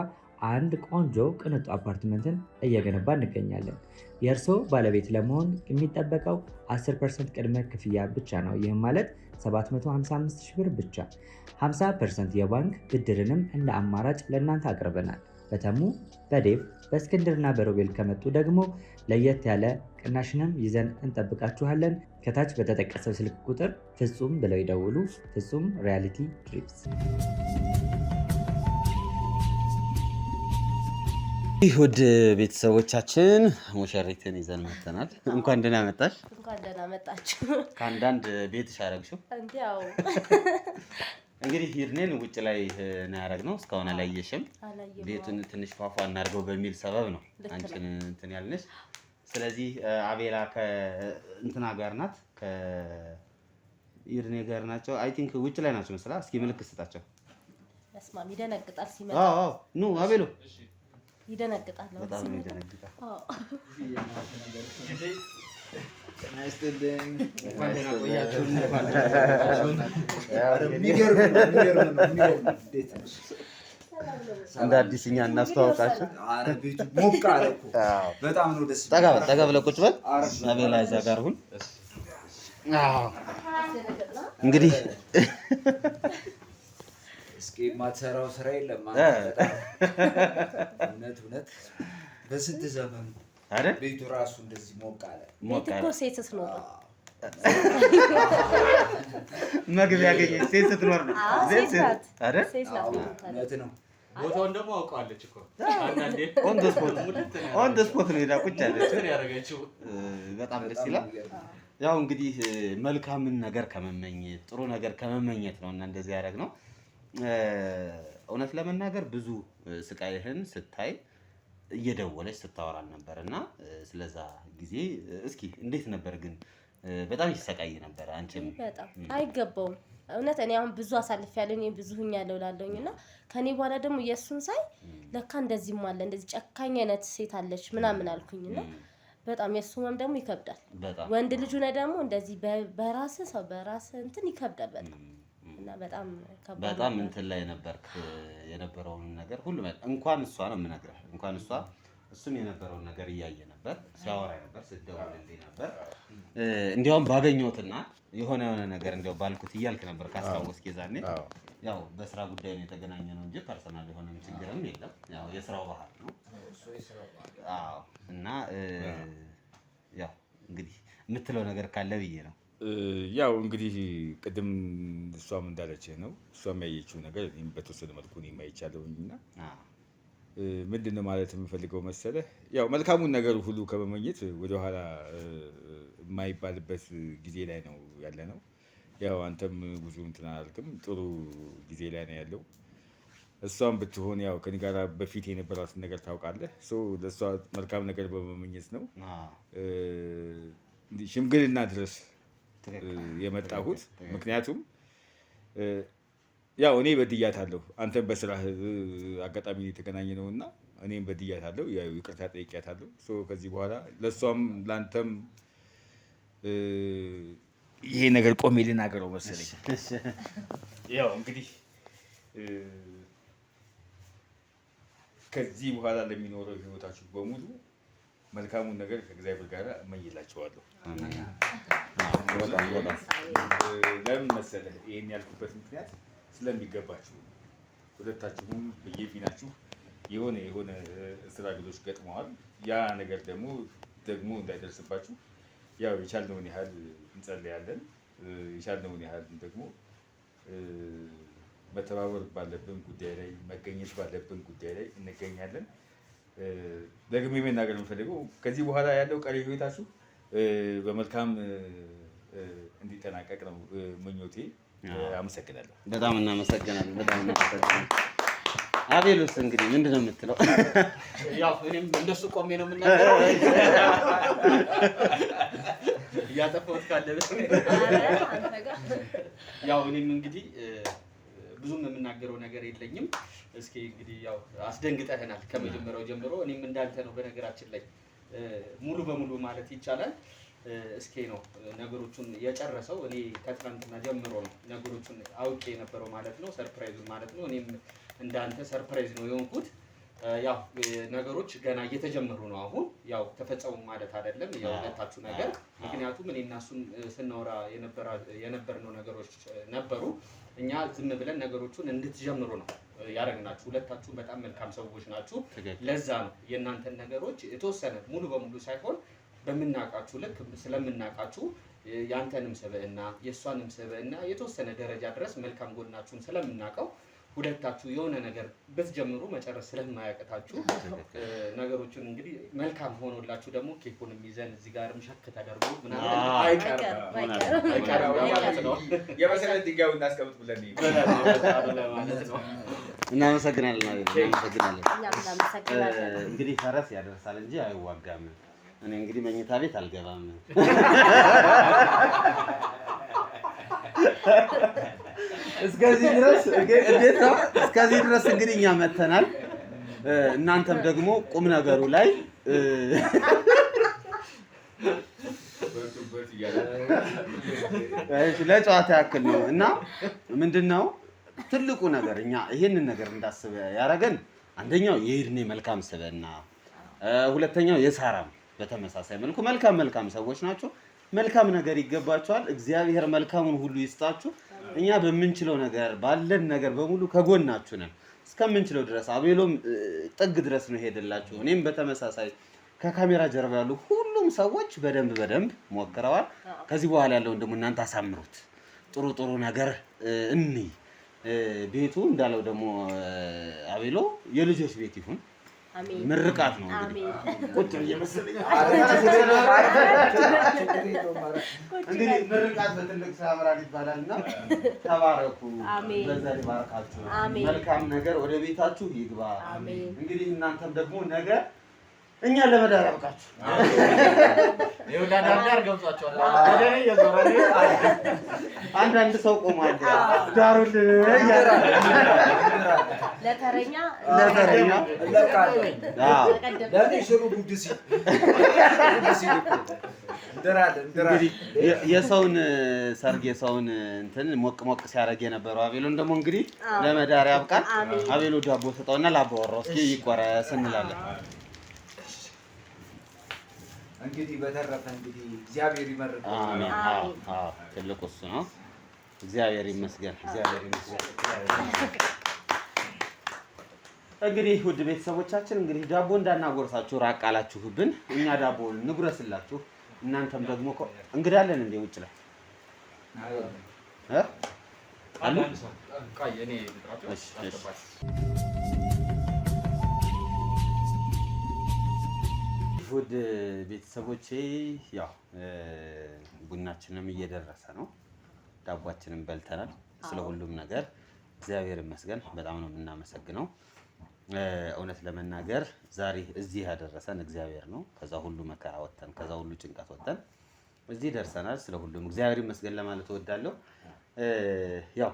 አንድ ቆንጆ ቅንጡ አፓርትመንትን እየገነባ እንገኛለን። የእርስዎ ባለቤት ለመሆን የሚጠበቀው 10% ቅድመ ክፍያ ብቻ ነው። ይህም ማለት 755,000 ብር ብቻ። 50% የባንክ ብድርንም እንደ አማራጭ ለእናንተ አቅርበናል። በተሙ በዴቭ በእስክንድርና በሮቤል ከመጡ ደግሞ ለየት ያለ ቅናሽንም ይዘን እንጠብቃችኋለን። ከታች በተጠቀሰው ስልክ ቁጥር ፍጹም ብለው ይደውሉ። ፍጹም ሪያሊቲ ድሪምስ ይህ ውድ ቤተሰቦቻችን ሙሽሪትን ይዘን መጥተናል። እንኳን ደህና መጣሽ። እንኳን ደህና መጣችሁ። ከአንዳንድ ቤትሽ አደረግሽው። እንዲያው እንግዲህ ይርኔን ውጭ ላይ ነው ያደረግነው። እስካሁን አላየሽም። ቤቱን ትንሽ ፏፏ እናድርገው በሚል ሰበብ ነው አንቺን እንትን ያልንሽ። ስለዚህ አቤላ ከእንትና ጋር ናት፣ ከይርኔ ጋር ናቸው። አይ ቲንክ ውጭ ላይ ናቸው መስላ። እስኪ ምልክት ስጣቸው። መስማም ይደነግጣል ሲመጣ። አዎ ኑ አቤሎ ይደነግጣል። በጣም ነው ይደነግጣል። አዎ እንደ አዲስ እኛ እናስተዋውቃችሁ። ሞቅ አለ እኮ በጣም ነው ደስ የሚለው። ጠጋ ብለህ ቁጭ በል አቤላ፣ እዛ ጋር ሁን። እንግዲህ እስኪ የማትሰራው ስራ የለም። እውነት በስንት ዘመኑ አይደል ቤቱ ራሱ እንደዚህ ሞቅ አለ። ቤት እኮ ሴት ስትኖር መግቢያ ያገኘች ሴት ስትኖር ነው። ሴት ናት አይደል? እውነት ነው። ቦታውን ደግሞ አውቀዋለች እኮ አንዳንዴ ኦን ደ ስፖት ነው ሄዳ ቁጭ ያለችው። በጣም ደስ ይላል። ያው እንግዲህ መልካምን ነገር ከመመኘት ጥሩ ነገር ከመመኘት ነው እና እንደዚህ ያደረግነው። እውነት ለመናገር ብዙ ስቃይህን ስታይ እየደወለች ስታወራል ነበር እና ስለዛ ጊዜ እስኪ እንዴት ነበር ግን? በጣም ይሰቃይ ነበር። አንቺም በጣም አይገባውም። እውነት እኔ አሁን ብዙ አሳልፌያለሁ፣ እኔ ብዙ ሁኛለሁ እላለሁኝ እና ከኔ በኋላ ደግሞ የእሱን ሳይ ለካ እንደዚህም አለ እንደዚህ ጨካኝ አይነት ሴት አለች ምናምን አልኩኝ እና በጣም የእሱ ህመም ደግሞ ይከብዳል። ወንድ ልጁ ነህ ደግሞ እንደዚህ በራስህ ሰው በራስህ እንትን ይከብዳል በጣም እና በጣም እንትን ላይ ነበርክ። የነበረውን ነገር ሁሉ እንኳን እሷ ነው የምነግርህ፣ እንኳን እሷ እሱም የነበረውን ነገር እያየ ነበር፣ ሲያወራ ነበር፣ ስትደውልልኝ ነበር። እንዲያውም ባገኘሁትና የሆነ ነገር እንዲያው ባልኩት እያልክ ነበር ካስታወስክ የዛኔ። ያው በስራ ጉዳይ ነው የተገናኘ ነው እንጂ ፐርሰናል የሆነ ችግርም የለም። ያው የስራው ባህል ነው። አዎ። እና ያው እንግዲህ የምትለው ነገር ካለ ብዬ ነው። ያው እንግዲህ ቅድም እሷም እንዳለችህ ነው። እሷም ያየችው ነገር በተወሰነ መልኩ እኔም አይቻለሁኝ እና ምንድን ነው ማለት የምፈልገው መሰለህ፣ ያው መልካሙን ነገር ሁሉ ከመመኘት ወደኋላ የማይባልበት ጊዜ ላይ ነው ያለ ነው። ያው አንተም ብዙ እንትን አላልክም፣ ጥሩ ጊዜ ላይ ነው ያለው። እሷም ብትሆን ያው ከኔ ጋር በፊት የነበራትን ነገር ታውቃለህ። ለእሷ መልካም ነገር በመመኘት ነው ሽምግልና ድረስ የመጣሁት። ምክንያቱም ያው እኔ በድያታለሁ፣ አንተም በስራህ አጋጣሚ የተገናኘ ነው እና እኔም በድያታለሁ፣ ያው ይቅርታ ጠይቂያታለሁ። ከዚህ በኋላ ለእሷም ለአንተም ይሄ ነገር ቆሜ ልናገረው መሰለኝ። ያው እንግዲህ ከዚህ በኋላ ለሚኖረው ህይወታችሁ በሙሉ መልካሙን ነገር ከእግዚአብሔር ጋር እመኝላችኋለሁ። ለምን መሰለህ ይሄን ያልኩበት ምክንያት ስለሚገባችሁ፣ ሁለታችሁም በየፊናችሁ የሆነ እስራኤሎች ገጥመዋል። ያ ነገር ደግሞ እንዳይደርስባችሁ ያው የቻልነውን ያህል እንጸልያለን። የቻልነውን ያህል ደግሞ መተባበር ባለብን ጉዳይ ላይ መገኘት ባለብን ጉዳይ ላይ እንገኛለን። ደግሞ መናገር የምፈልገው ከዚህ በኋላ ያለው ቀሪ ህይወታችሁ በመልካም እንዲጠናቀቅ ነው ምኞቴ። አመሰግናለሁ። በጣም እናመሰግናለን። አቤሎስ እንግዲህ ምንድን ነው የምትለው? ያው እኔም እንደሱ ቆሜ ነው የምናገረው። እያጠፋሁት ካለ ያው እኔም እንግዲህ ብዙም የምናገረው ነገር የለኝም። እስኪ እንግዲህ ያው አስደንግጠህናል ከመጀመሪያው ጀምሮ። እኔም እንዳንተ ነው በነገራችን ላይ ሙሉ በሙሉ ማለት ይቻላል። እስኪ ነው ነገሮቹን የጨረሰው። እኔ ከትናንትና ጀምሮ ነው ነገሮቹን አውቄ የነበረው ማለት ነው። ሰርፕራይዙን ማለት ነው። እኔም እንዳንተ ሰርፕራይዝ ነው የሆንኩት። ያው ነገሮች ገና እየተጀመሩ ነው። አሁን ያው ተፈጸሙ ማለት አይደለም የሁለታችሁ ነገር። ምክንያቱም እኔ እና እሱን ስናወራ የነበርነው ነገሮች ነበሩ። እኛ ዝም ብለን ነገሮቹን እንድትጀምሩ ነው ያደረግናችሁ። ሁለታችሁ በጣም መልካም ሰዎች ናችሁ። ለዛ ነው የእናንተን ነገሮች የተወሰነ ሙሉ በሙሉ ሳይሆን በምናውቃችሁ ልክ ስለምናውቃችሁ ያንተንም ስብዕና የእሷንም ስብዕና የተወሰነ ደረጃ ድረስ መልካም ጎናችሁን ስለምናውቀው ሁለታችሁ የሆነ ነገር ብትጀምሩ መጨረስ ስለማያቅታችሁ ነገሮችን እንግዲህ መልካም ሆኖላችሁ ደግሞ ኬኩንም ይዘን እዚህ ጋርም ሸክ ተደርጎ ምናምን አይቀርም ማለት ነው። የመሰረት ድንጋዩን እናስቀምጥ ብለን ማለት ነው። እናመሰግናለን። እንግዲህ ፈረስ ያደርሳል እንጂ አይዋጋም። እኔ እንግዲህ መኝታ ቤት አልገባም። እስከዚህ ድረስ እንዴት ነው? እስከዚህ ድረስ እንግዲህ እኛ መተናል። እናንተም ደግሞ ቁም ነገሩ ላይ ለጨዋታ ያክል ነው እና ምንድነው ትልቁ ነገር እኛ ይሄንን ነገር እንዳስብ ያደረገን አንደኛው የኢድኔ መልካም ስብዕና፣ ሁለተኛው የሳራም በተመሳሳይ መልኩ መልካም ሰዎች ናቸው። መልካም ነገር ይገባቸዋል። እግዚአብሔር መልካሙን ሁሉ ይስጣችሁ። እኛ በምንችለው ነገር ባለን ነገር በሙሉ ከጎናችሁ ነን እስከምንችለው ድረስ። አቤሎም ጥግ ድረስ ነው ሄደላችሁ። እኔም በተመሳሳይ ከካሜራ ጀርባ ያሉ ሁሉም ሰዎች በደንብ ሞክረዋል። ከዚህ በኋላ ያለውን ደግሞ እናንተ አሳምሩት። ጥሩ ነገር እንይ። ቤቱ እንዳለው ደግሞ አቤሎ የልጆች ቤት ይሁን። ምርቃት ነው እንግዲህ ቁጭ እየመሰለኝ እንግዲህ ምርቃት በትልቅ ሳምራን ይባላልና ተባረኩ። በዛ ይባርካችሁ። መልካም ነገር ወደ ቤታችሁ ይግባ። እንግዲህ እናንተም ደግሞ ነገ እኛ ለመዳር ያብቃችሁ። ዳር ገብቷቸዋል። አንዳንድ ሰው ቆሟል። ዳሩን ለተረኛ የሰውን ሰርግ የሰውን እንትን ሞቅ ሲያደርግ የነበረው አቤሎን ደግሞ እንግዲህ ለመዳር ያብቃል። አቤሎ ዳቦ ስጠውና ላባወራው እስኪ ይቆረስ እንላለን። እንግዲህ በተረፈ እንግዲህ እግዚአብሔር ይመርቅ። አሜን። አዎ ትልቁ እሱ ነው። እግዚአብሔር ይመስገን። እንግዲህ ውድ ቤተሰቦቻችን እንግዲህ ዳቦ እንዳናጎርሳችሁ ራቅ አላችሁብን። እኛ ዳቦ ንጉረስላችሁ። እናንተም ደግሞ እንግዳለን እንደ ውጭ ላይ አሉ። ውድ ቤተሰቦቼ ያው ቡናችንም እየደረሰ ነው። ዳቧችንም በልተናል። ስለ ሁሉም ነገር እግዚአብሔር ይመስገን። በጣም ነው የምናመሰግነው። እውነት ለመናገር ዛሬ እዚህ ያደረሰን እግዚአብሔር ነው። ከዛ ሁሉ መከራ ወጥተን ከዛ ሁሉ ጭንቀት ወጥተን እዚህ ደርሰናል። ስለ ሁሉም እግዚአብሔር ይመስገን ለማለት እወዳለሁ። ያው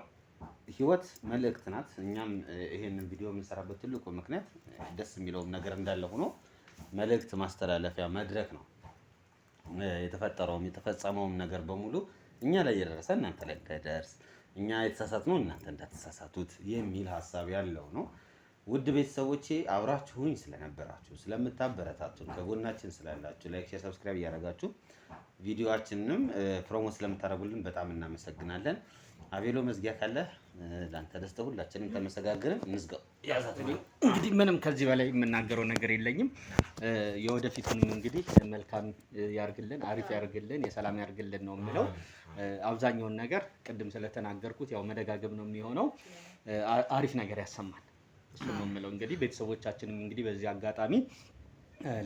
ህይወት መልእክት ናት። እኛም ይሄንን ቪዲዮ የምንሰራበት ትልቁ ምክንያት ደስ የሚለውም ነገር እንዳለ ሆኖ መልእክት ማስተላለፊያ መድረክ ነው። የተፈጠረውም የተፈጸመውም ነገር በሙሉ እኛ ላይ የደረሰ እናንተ ላይ እንዳይደርስ፣ እኛ የተሳሳትነው እናንተ እንዳትሳሳቱት የሚል ሀሳብ ያለው ነው። ውድ ቤተሰቦቼ አብራችሁኝ ስለነበራችሁ ስለምታበረታቱን፣ ከጎናችን ስላላችሁ ላይክ፣ ሼር፣ ሰብስክራይብ እያደረጋችሁ ቪዲዮአችንንም ፕሮሞት ስለምታደርጉልን በጣም እናመሰግናለን። አቤሎ መዝጊያ ካለ ላንተ ደስተ ሁላችንም ተመሰጋገርን እንዝጋው። ያዛት እንግዲህ ምንም ከዚህ በላይ የምናገረው ነገር የለኝም። የወደፊቱንም እንግዲህ መልካም ያርግልን፣ አሪፍ ያርግልን፣ የሰላም ያርግልን ነው የምለው። አብዛኛውን ነገር ቅድም ስለተናገርኩት ያው መደጋገም ነው የሚሆነው። አሪፍ ነገር ያሰማል እሱ ነው የምለው። እንግዲህ ቤተሰቦቻችንም እንግዲህ በዚህ አጋጣሚ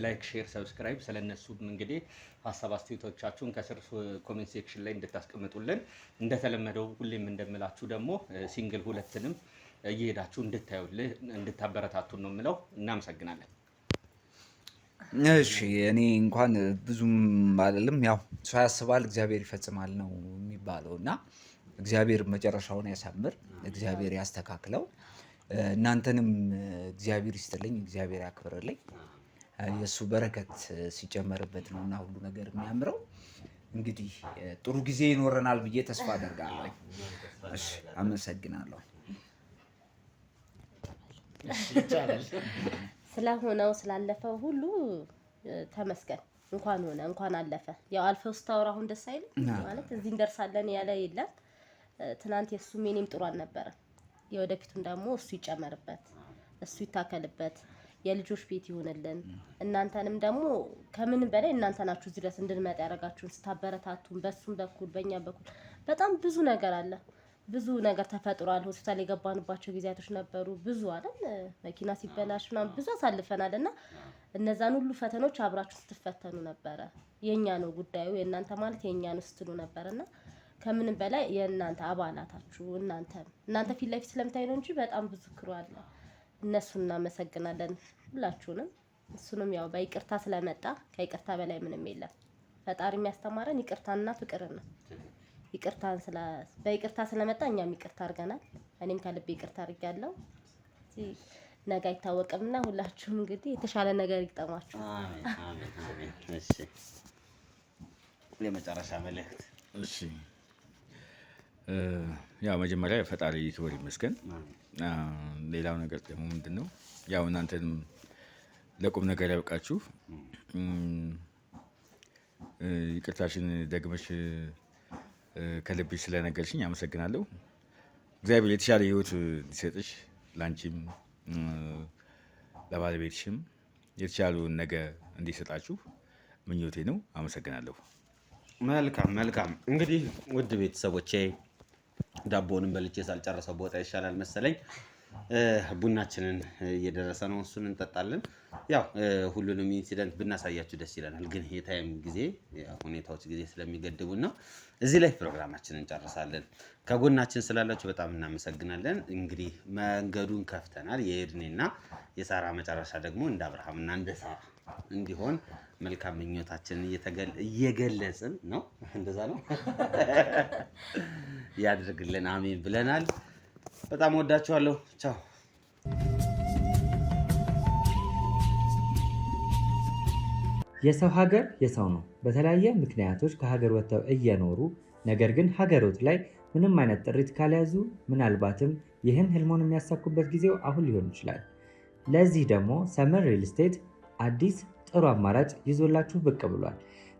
ላይክ፣ ሼር፣ ሰብስክራይብ ስለነሱም እንግዲህ ሀሳብ አስተያየቶቻችሁን ከስር ኮሜንት ሴክሽን ላይ እንድታስቀምጡልን፣ እንደተለመደው ሁሌም እንደምላችሁ ደግሞ ሲንግል ሁለትንም እየሄዳችሁ እንድታበረታቱን ነው የምለው። እናመሰግናለን። እሺ እኔ እንኳን ብዙም ባልልም ያው ሰው ያስባል እግዚአብሔር ይፈጽማል ነው የሚባለው እና እግዚአብሔር መጨረሻውን ያሳምር፣ እግዚአብሔር ያስተካክለው። እናንተንም እግዚአብሔር ይስጥልኝ፣ እግዚአብሔር ያክብርልኝ። የእሱ በረከት ሲጨመርበት ነው እና ሁሉ ነገር የሚያምረው። እንግዲህ ጥሩ ጊዜ ይኖረናል ብዬ ተስፋ አደርጋለሁ። እሺ አመሰግናለሁ። ስለሆነው ስላለፈው ሁሉ ተመስገን። እንኳን ሆነ እንኳን አለፈ። ያው አልፈው ስታወራ አሁን ደስ አይልም ማለት እዚህ እንደርሳለን ያለ የለም። ትናንት የእሱም የኔም ጥሩ አልነበረ። የወደፊቱን ደግሞ እሱ ይጨመርበት፣ እሱ ይታከልበት፣ የልጆች ቤት ይሆንልን። እናንተንም ደግሞ ከምን በላይ እናንተ ናችሁ እዚህ ድረስ እንድንመጣ ያደረጋችሁን፣ ስታበረታቱን፣ በሱም በኩል በእኛ በኩል በጣም ብዙ ነገር አለ። ብዙ ነገር ተፈጥሯል። ሆስፒታል የገባንባቸው ጊዜያቶች ነበሩ ብዙ አይደል መኪና ሲበላሽ ምናምን ብዙ አሳልፈናል እና እነዛን ሁሉ ፈተኖች አብራችሁ ስትፈተኑ ነበረ። የኛ ነው ጉዳዩ የእናንተ ማለት የኛ ነው ስትሉ ነበርና ከምንም በላይ የእናንተ አባላታችሁ እናንተ ፊት ለፊት ስለምታይ ነው እንጂ በጣም ብዙ ክሩ አለ። እነሱን እናመሰግናለን ሁላችሁንም። እሱንም ያው በይቅርታ ስለመጣ ከይቅርታ በላይ ምንም የለም። ፈጣሪ የሚያስተማረን ይቅርታንና ፍቅርን ነው። በይቅርታ ስለመጣ እኛም ይቅርታ አድርገናል። እኔም ከልቤ ይቅርታ አድርጌያለሁ። ነገ አይታወቅምና ሁላችሁም እንግዲህ የተሻለ ነገር ይግጠማችሁ። አሜን አሜን አሜን። እሺ የመጨረሻ መልእክት። እሺ ያው መጀመሪያ ፈጣሪ ክብር ይመስገን። ሌላው ነገር ደግሞ ምንድነው ያው እናንተንም ለቁም ነገር ያብቃችሁ። ይቅርታሽን ደግመሽ ከልብሽ ስለነገርሽኝ አመሰግናለሁ። እግዚአብሔር የተሻለ ህይወት እንዲሰጥሽ ላንቺም ለባለቤትሽም የተሻለውን ነገ እንዲሰጣችሁ ምኞቴ ነው። አመሰግናለሁ። መልካም እንግዲህ ውድ ቤተሰቦቼ ዳቦንም በልቼ ሳልጨርሰው ቦታ ይሻላል መሰለኝ። ቡናችንን እየደረሰ ነው፣ እሱን እንጠጣለን። ያው ሁሉንም ኢንሲደንት ብናሳያችሁ ደስ ይለናል፣ ግን የታይም ጊዜ ሁኔታዎች ጊዜ ስለሚገድቡን ነው። እዚህ ላይ ፕሮግራማችንን እንጨርሳለን። ከጎናችን ስላላችሁ በጣም እናመሰግናለን። እንግዲህ መንገዱን ከፍተናል። የኤድኔና የሳራ መጨረሻ ደግሞ እንደ አብርሃምና እንደ ሳራ እንዲሆን መልካም ምኞታችንን እየገለጽን ነው። እንደዛ ነው ያድርግልን፣ አሜን ብለናል። በጣም ወዳችኋለሁ። ቻው። የሰው ሀገር የሰው ነው። በተለያየ ምክንያቶች ከሀገር ወጥተው እየኖሩ ነገር ግን ሀገሮት ላይ ምንም አይነት ጥሪት ካልያዙ ምናልባትም ይህን ህልሞን የሚያሳኩበት ጊዜው አሁን ሊሆን ይችላል። ለዚህ ደግሞ ሰመር ሪል ስቴት አዲስ ጥሩ አማራጭ ይዞላችሁ ብቅ ብሏል።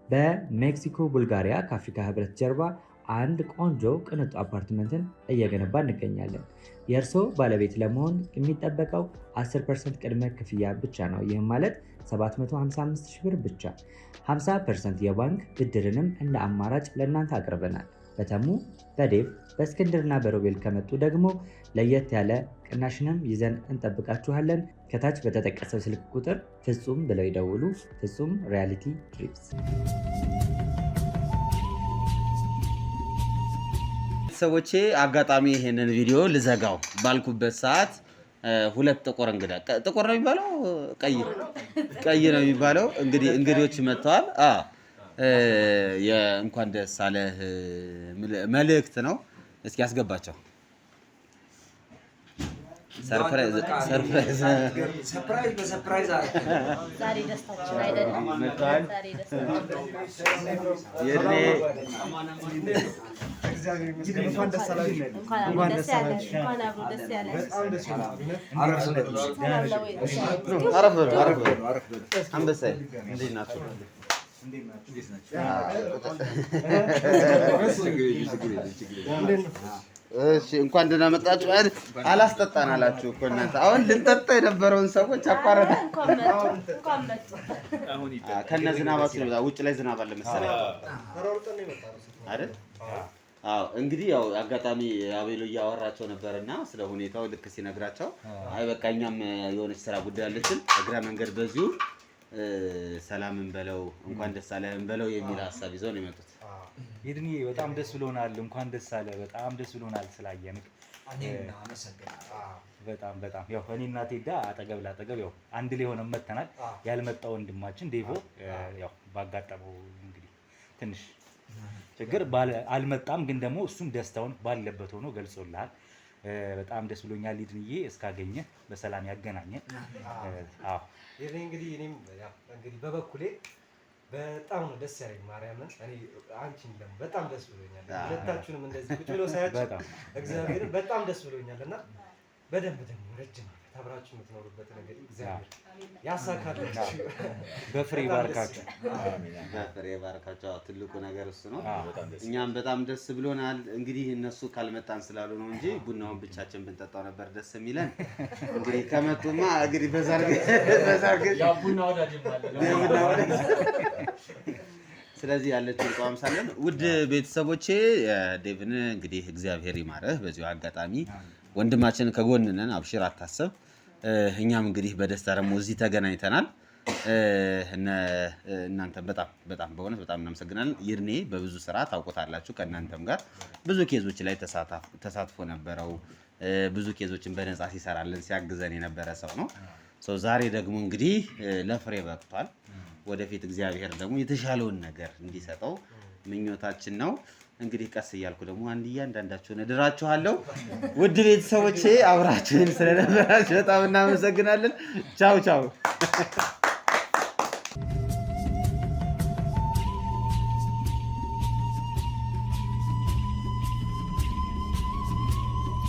በሜክሲኮ ቡልጋሪያ ከአፍሪካ ህብረት ጀርባ አንድ ቆንጆ ቅንጡ አፓርትመንትን እየገነባ እንገኛለን። የእርስዎ ባለቤት ለመሆን የሚጠበቀው 10% ቅድመ ክፍያ ብቻ ነው። ይህም ማለት 755,000 ብር ብቻ። 50% የባንክ ብድርንም እንደ አማራጭ ለእናንተ አቅርበናል። በተሙ በዴቭ በእስክንድርና በሮቤል ከመጡ ደግሞ ለየት ያለ ቅናሽንም ይዘን እንጠብቃችኋለን። ከታች በተጠቀሰው ስልክ ቁጥር ፍጹም ብለው ይደውሉ። ፍጹም ሪያሊቲ ትሪፕስ። ሰዎቼ አጋጣሚ ይሄንን ቪዲዮ ልዘጋው ባልኩበት ሰዓት ሁለት ጥቁር እንግዳ ጥቁር ነው የሚባለው ቀይ ነው የሚባለው እንግዶች መጥተዋል። የእንኳን ደስ አለህ መልእክት ነው። እስኪ ያስገባቸው። ሰርፕራይዝ ዛሬ ደስታችን አይደለም። ዛሬ ደስታችን እንኳን ደስ እንኳን ደህና መጣችሁ። አላስጠጣን አላችሁ እኮ እናንተ። አሁን ልንጠጣ የነበረውን ሰዎች አቋረጠ። ከነ ዝናባችሁ ነው። ውጭ ላይ ዝናብ አለ መሰለኝ አይደል? አዎ እንግዲህ ያው አጋጣሚ አቤሎ እያወራቸው ነበርና ስለ ሁኔታው ልክ ሲነግራቸው አይ በቃ እኛም የሆነች ስራ ጉዳይ አለችን እግረ መንገድ በዚሁ ሰላምን በለው እንኳን ደስ አለህን በለው የሚል ሀሳብ ይዘው ነው የመጡት። ኤድኒ በጣም ደስ ብሎናል። እንኳን ደስ አለ። በጣም ደስ ብሎናል ስላየንክ። በጣም ያው እኔና ቴዳ አጠገብ ላጠገብ ያው አንድ ላይ ሆነን መተናል። ያልመጣው ወንድማችን ዴቮ ያው ባጋጠመው እንግዲህ ትንሽ ችግር አልመጣም፣ ግን ደግሞ እሱም ደስታውን ባለበት ሆኖ ገልጾልሃል። በጣም ደስ ብሎኛል ኤድኒዬ፣ እስካገኘ በሰላም ያገናኘን። አዎ እንግዲህ እኔም ያው እንግዲህ በበኩሌ በጣም ነው ደስ ያለኝ ማርያምን። እኔ አንቺን ደግሞ በጣም ደስ ብሎኛል። ሁለታችሁንም እንደዚህ ቁጭ ብሎ ሳያችሁ እግዚአብሔር በጣም ደስ ብሎኛል እና በደንብ ደግሞ ረጅም አብራችሁ የምትኖሩበት ነገር እግዚአብሔር ያሳካላችሁ፣ በፍሬ ባርካችሁ። በፍሬ ባርካችሁ። ትልቁ ነገር እሱ ነው። እኛም በጣም ደስ ብሎናል። እንግዲህ እነሱ ካልመጣን ስላሉ ነው እንጂ ቡናውን ብቻችን ብንጠጣው ነበር ደስ የሚለን። እንግዲህ ከመጡማ እንግዲህ በዛርግ ያው ቡና ወዳጅ ማለት ነው። ስለዚህ ያለችው ቋምሳለን ውድ ቤተሰቦቼ ዴቭን እንግዲህ እግዚአብሔር ይማረህ። በዚሁ አጋጣሚ ወንድማችን ከጎን ነን፣ አብሽር አታስብ። እኛም እንግዲህ በደስታ ደግሞ እዚህ ተገናኝተናል። እናንተም በጣም በእውነት በጣም እናመሰግናለን። ይርኔ በብዙ ስራ ታውቁታላችሁ። ከእናንተም ጋር ብዙ ኬዞች ላይ ተሳትፎ ነበረው። ብዙ ኬዞችን በነፃ ሲሰራልን ሲያግዘን የነበረ ሰው ነው። ዛሬ ደግሞ እንግዲህ ለፍሬ በቅቷል። ወደፊት እግዚአብሔር ደግሞ የተሻለውን ነገር እንዲሰጠው ምኞታችን ነው። እንግዲህ ቀስ እያልኩ ደግሞ አንዳንዳችሁን እድራችኋለሁ። ውድ ቤተሰቦቼ አብራችሁን ስለነበራችሁ በጣም እናመሰግናለን። ቻው ቻው።